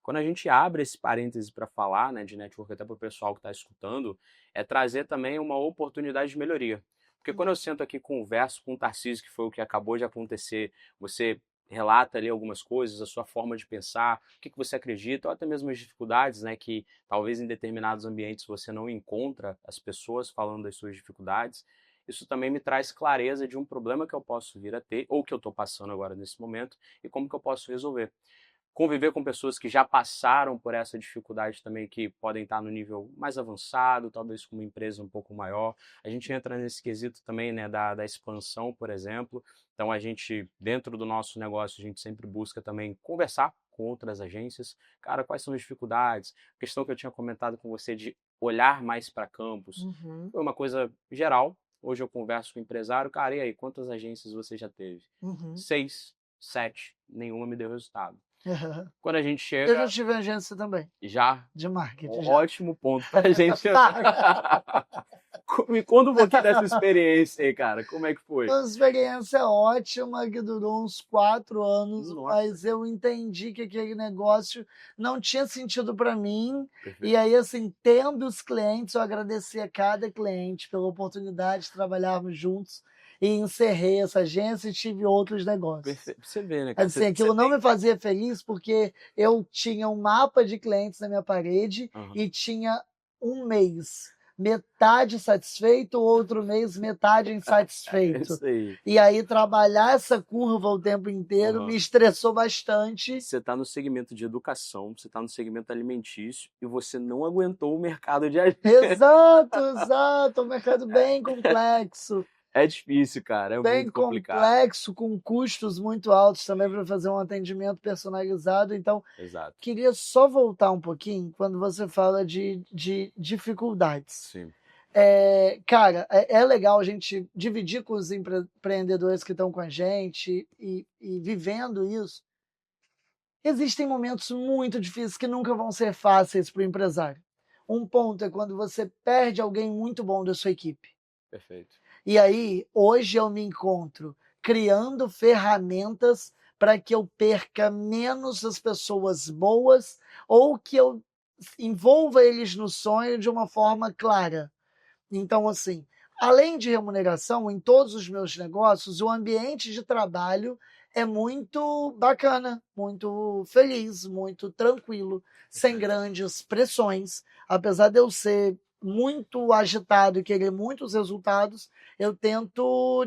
Quando a gente abre esse parêntese para falar, né, de network até para o pessoal que está escutando, é trazer também uma oportunidade de melhoria. Porque quando eu sento aqui e converso com o Tarcísio, que foi o que acabou de acontecer, você relata ali algumas coisas, a sua forma de pensar, o que você acredita, ou até mesmo as dificuldades, né, que talvez em determinados ambientes você não encontra as pessoas falando das suas dificuldades. Isso também me traz clareza de um problema que eu posso vir a ter, ou que eu estou passando agora nesse momento, e como que eu posso resolver. Conviver com pessoas que já passaram por essa dificuldade também, que podem estar no nível mais avançado, talvez com uma empresa um pouco maior. A gente entra nesse quesito também, né, da expansão, por exemplo. Então a gente, dentro do nosso negócio, a gente sempre busca também conversar com outras agências. Cara, quais são as dificuldades? A questão que eu tinha comentado com você de olhar mais para campus, Uhum, foi uma coisa geral. Hoje eu converso com o empresário, cara, e aí, quantas agências você já teve? uhum. 6, 7, nenhuma me deu resultado. Aham. Quando a gente Eu já chega, tive agência também, já, de marketing, já. ótimo ponto pra gente entrar. Me conta um pouquinho dessa experiência aí, cara. Como é que foi? Uma experiência ótima que durou uns 4 anos, Nossa, mas eu entendi que aquele negócio não tinha sentido para mim. E perfeito. aí, assim, tendo os clientes, eu agradeci a cada cliente pela oportunidade de trabalharmos juntos e encerrei essa agência e tive outros negócios. Perfeito. Você vê, né, cara? Assim, Você aquilo não tem. me fazia feliz porque eu tinha um mapa de clientes na minha parede Aham. e tinha um mês metade satisfeito, outro mês metade É insatisfeito. isso aí. E aí trabalhar essa curva o tempo inteiro me Aham. estressou bastante. Você está no segmento de educação, você está no segmento alimentício e você não aguentou o mercado de agência. Exato, exato, um mercado É difícil, cara. É bem muito complicado. complexo, com custos muito altos também para fazer um atendimento personalizado. Então, Exato. queria só voltar um pouquinho quando você fala de dificuldades. Sim. Cara, é legal a gente dividir com os empreendedores que estão com a gente e vivendo isso. Existem momentos muito difíceis que nunca vão ser fáceis para o empresário. Um ponto é quando você perde alguém muito bom da sua equipe. Perfeito. E aí, hoje eu me encontro criando ferramentas para que eu perca menos as pessoas boas ou que eu envolva eles no sonho de uma forma clara. Então, assim, além de remuneração, em todos os meus negócios, o ambiente de trabalho é muito bacana, muito feliz, muito tranquilo, sem Perfeito. grandes pressões. Apesar de eu ser muito agitado e querer muitos resultados, eu tento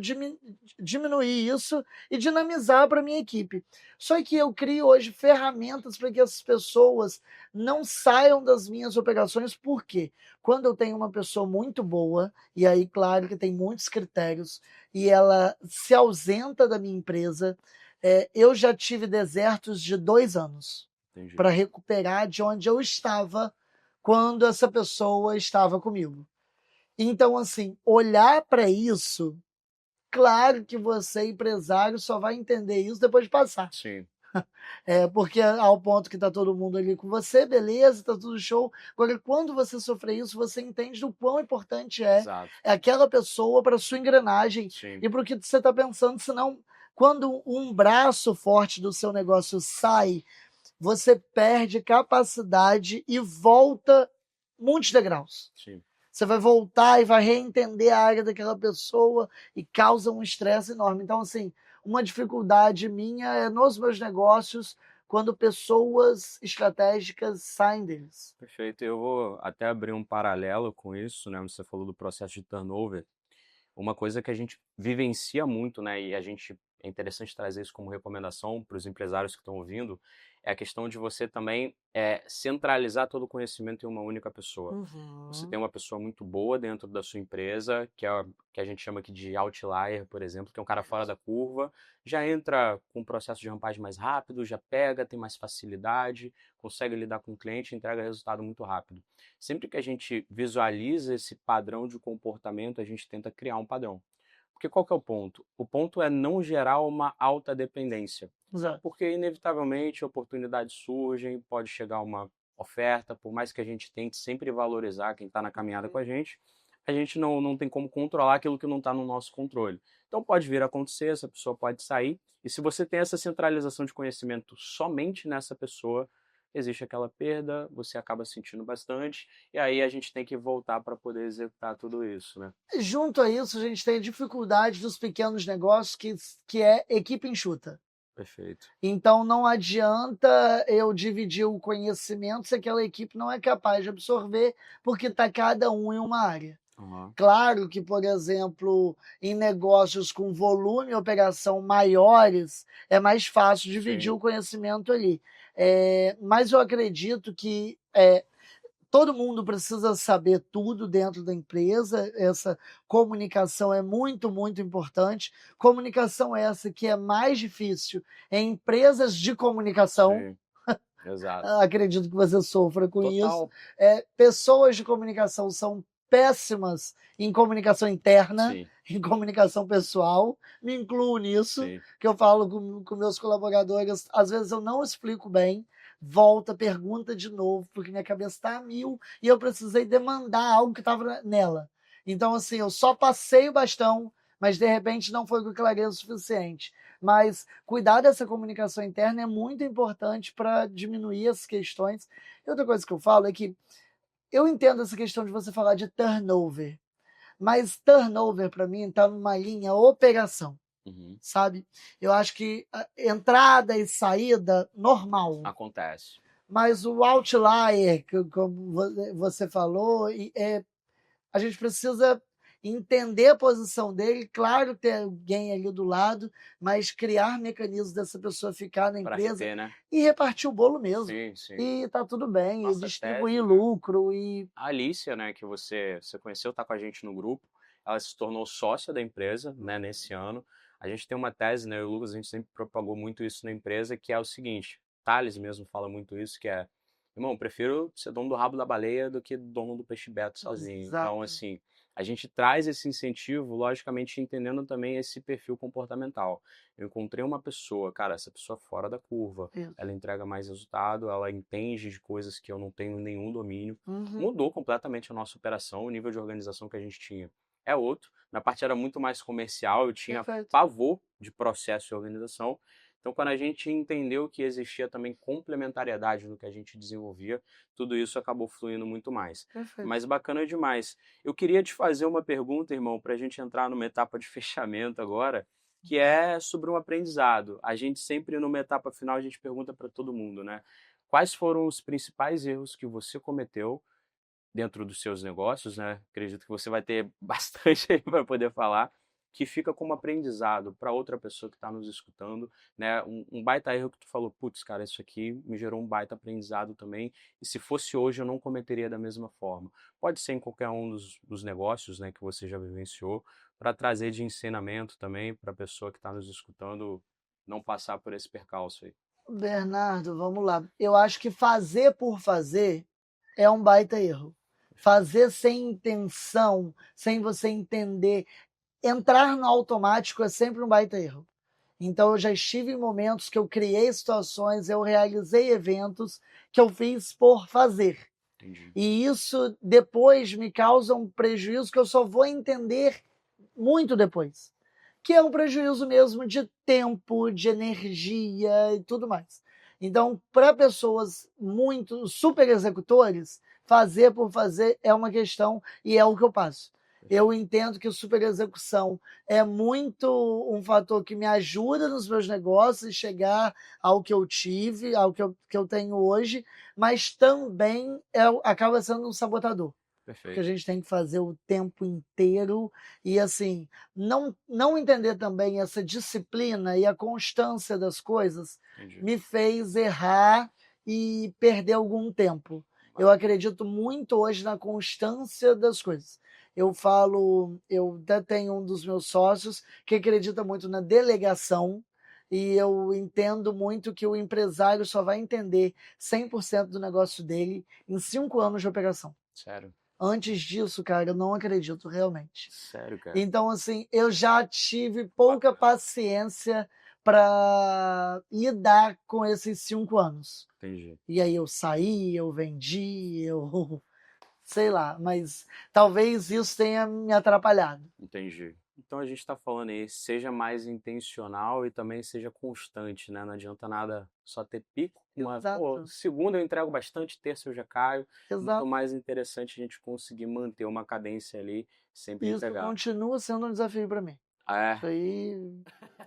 diminuir isso e dinamizar para a minha equipe. Só que eu crio hoje ferramentas para que as pessoas não saiam das minhas operações, por quê? Quando eu tenho uma pessoa muito boa, e aí, claro que tem muitos critérios, e ela se ausenta da minha empresa, eu já tive desertos de 2 anos Entendi. para recuperar de onde eu estava quando essa pessoa estava comigo. Então, assim, olhar para isso, claro que você, empresário, só vai entender isso depois de passar. Sim. Porque ao ponto que está todo mundo ali com você, beleza, está tudo show. Agora, quando você sofrer isso, você entende do quão importante Exato. é aquela pessoa para sua engrenagem Sim. e para o que você está pensando. Senão, quando um braço forte do seu negócio sai, você perde capacidade e volta muitos degraus. Sim. Você vai voltar e vai reentender a área daquela pessoa e causa um estresse enorme. Então, assim, uma dificuldade minha é nos meus negócios quando pessoas estratégicas saem deles. Perfeito. Eu vou até abrir um paralelo com isso, né? Você falou do processo de turnover. Uma coisa que a gente vivencia muito, né, e a gente é interessante trazer isso como recomendação para os empresários que estão ouvindo, é a questão de você também centralizar todo o conhecimento em uma única pessoa. Você Uhum. tem uma pessoa muito boa dentro da sua empresa, que a gente chama aqui de outlier, por exemplo, que é um cara fora da curva, já entra com um processo de rampagem mais rápido, já pega, tem mais facilidade, consegue lidar com o cliente, entrega resultado muito rápido. Sempre que a gente visualiza esse padrão de comportamento, a gente tenta criar um padrão. Porque qual que é o ponto? O ponto é não gerar uma alta dependência. Exato. Porque inevitavelmente oportunidades surgem, pode chegar uma oferta, por mais que a gente tente sempre valorizar quem está na caminhada com a gente não tem como controlar aquilo que não está no nosso controle. Então pode vir a acontecer, essa pessoa pode sair, e se você tem essa centralização de conhecimento somente nessa pessoa, existe aquela perda, você acaba sentindo bastante, e aí a gente tem que voltar para poder executar tudo isso, né? Junto a isso, a gente tem a dificuldade dos pequenos negócios, que é equipe enxuta. Perfeito. Então não adianta eu dividir o conhecimento se aquela equipe não é capaz de absorver, porque está cada um em uma área. Aham. Claro que, por exemplo, em negócios com volume e operação maiores, é mais fácil dividir Sim. o conhecimento ali. Mas eu acredito que todo mundo precisa saber tudo dentro da empresa, essa comunicação é muito, muito importante. Comunicação essa que é mais difícil em empresas de comunicação, Sim. Exato. acredito que você sofra com isso. Total. Pessoas de comunicação são péssimas em comunicação interna, Sim. em comunicação pessoal, me incluo nisso, Sim. que eu falo com meus colaboradores, às vezes eu não explico bem, volta, pergunta de novo, porque minha cabeça está a mil e eu precisei demandar algo que estava nela. Então, assim, eu só passei o bastão, mas de repente não foi com clareza o suficiente. Mas cuidar dessa comunicação interna é muito importante para diminuir as questões. E outra coisa que eu falo é que eu entendo essa questão de você falar de turnover, mas turnover para mim está numa linha operação, Uhum. sabe? Eu acho que entrada e saída normal, Acontece. mas o outlier, que, como você falou, a gente precisa entender a posição dele, claro, ter alguém ali do lado, mas criar mecanismos dessa pessoa ficar na Para empresa reter, né? e repartir o bolo mesmo. Sim, sim. E tá tudo bem, e Nossa distribuir tese, né? lucro e A Alicia, né, que você conheceu, tá com a gente no grupo. Ela se tornou sócia da empresa, né, nesse ano. A gente tem uma tese, né, eu e o Lucas, a gente sempre propagou muito isso na empresa, que é o seguinte, Thales mesmo fala muito isso, que é, irmão, prefiro ser dono do rabo da baleia do que dono do peixe Beto sozinho. Então, exato. assim, a gente traz esse incentivo, logicamente entendendo também esse perfil comportamental. Eu encontrei uma pessoa, cara, essa pessoa é fora da curva, Isso. ela entrega mais resultado, ela entende de coisas que eu não tenho nenhum domínio, Uhum. mudou completamente a nossa operação, o nível de organização que a gente tinha é outro. Minha parte era muito mais comercial, eu tinha Perfeito. pavor de processo e organização. Então, quando a gente entendeu que existia também complementariedade no que a gente desenvolvia, tudo isso acabou fluindo muito mais. Perfeito. Mas bacana demais. Eu queria te fazer uma pergunta, irmão, para a gente entrar numa etapa de fechamento agora, que é sobre um aprendizado. A gente sempre, numa etapa final, a gente pergunta para todo mundo, né? Quais foram os principais erros que você cometeu dentro dos seus negócios, né? Acredito que você vai ter bastante aí para poder falar, que fica como aprendizado para outra pessoa que está nos escutando, né? Um baita erro que tu falou, putz, cara, isso aqui me gerou um baita aprendizado também, e se fosse hoje eu não cometeria da mesma forma. Pode ser em qualquer um dos negócios, né, que você já vivenciou, para trazer de ensinamento também para a pessoa que está nos escutando não passar por esse percalço aí. Bernardo, vamos lá. Eu acho que fazer por fazer é um baita erro. Fazer sem intenção, sem você entender, entrar no automático é sempre um baita erro. Então eu já estive em momentos que eu criei situações, eu realizei eventos que eu fiz por fazer. Entendi. E isso depois me causa um prejuízo que eu só vou entender muito depois. Que é um prejuízo mesmo de tempo, de energia e tudo mais. Então, para pessoas muito super executores, fazer por fazer é uma questão e é o que eu passo. Eu entendo que a super execução é muito um fator que me ajuda nos meus negócios chegar ao que eu tive, ao que eu tenho hoje, mas também acaba sendo um sabotador. Porque a Perfeito. gente tem que fazer o tempo inteiro e assim, não entender também essa disciplina e a constância das coisas Entendi. me fez errar e perder algum tempo. Eu acredito muito hoje na constância das coisas. Eu até tenho um dos meus sócios que acredita muito na delegação e eu entendo muito que o empresário só vai entender 100% do negócio dele em 5 anos de operação. Sério? Antes disso, cara, eu não acredito realmente. Sério, cara? Então, assim, eu já tive pouca paciência para lidar com esses 5 anos. Entendi. E aí eu saí, eu vendi, eu sei lá, mas talvez isso tenha me atrapalhado. Entendi. Então a gente está falando aí, seja mais intencional e também seja constante, né? Não adianta nada só ter pico. Pô, Exato, segunda eu entrego bastante, terça eu já caio. Muito exato. mais interessante a gente conseguir manter uma cadência ali, sempre Isso entregar. continua sendo um desafio para mim. Isso aí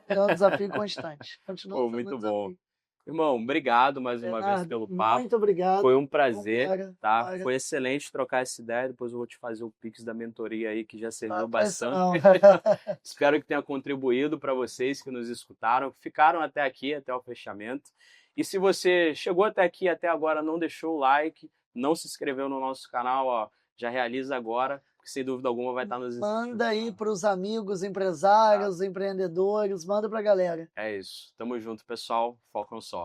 é um desafio constante. Continua Pô, sendo um muito bom. desafio. Irmão, obrigado mais uma vez Bernardo, pelo papo. muito obrigado. Foi um prazer, Tomara, tá? tomara. Foi excelente trocar essa ideia. Depois eu vou te fazer o Pix da mentoria aí, que já serviu Faz isso bastante. não. Espero que tenha contribuído para vocês que nos escutaram, ficaram até aqui, até o fechamento. E se você chegou até aqui, até agora, não deixou o like, não se inscreveu no nosso canal, ó, já realiza agora, porque sem dúvida alguma vai estar nos Manda aí para os amigos, empresários, empreendedores, manda para a galera. É isso. Tamo junto, pessoal. Foco só.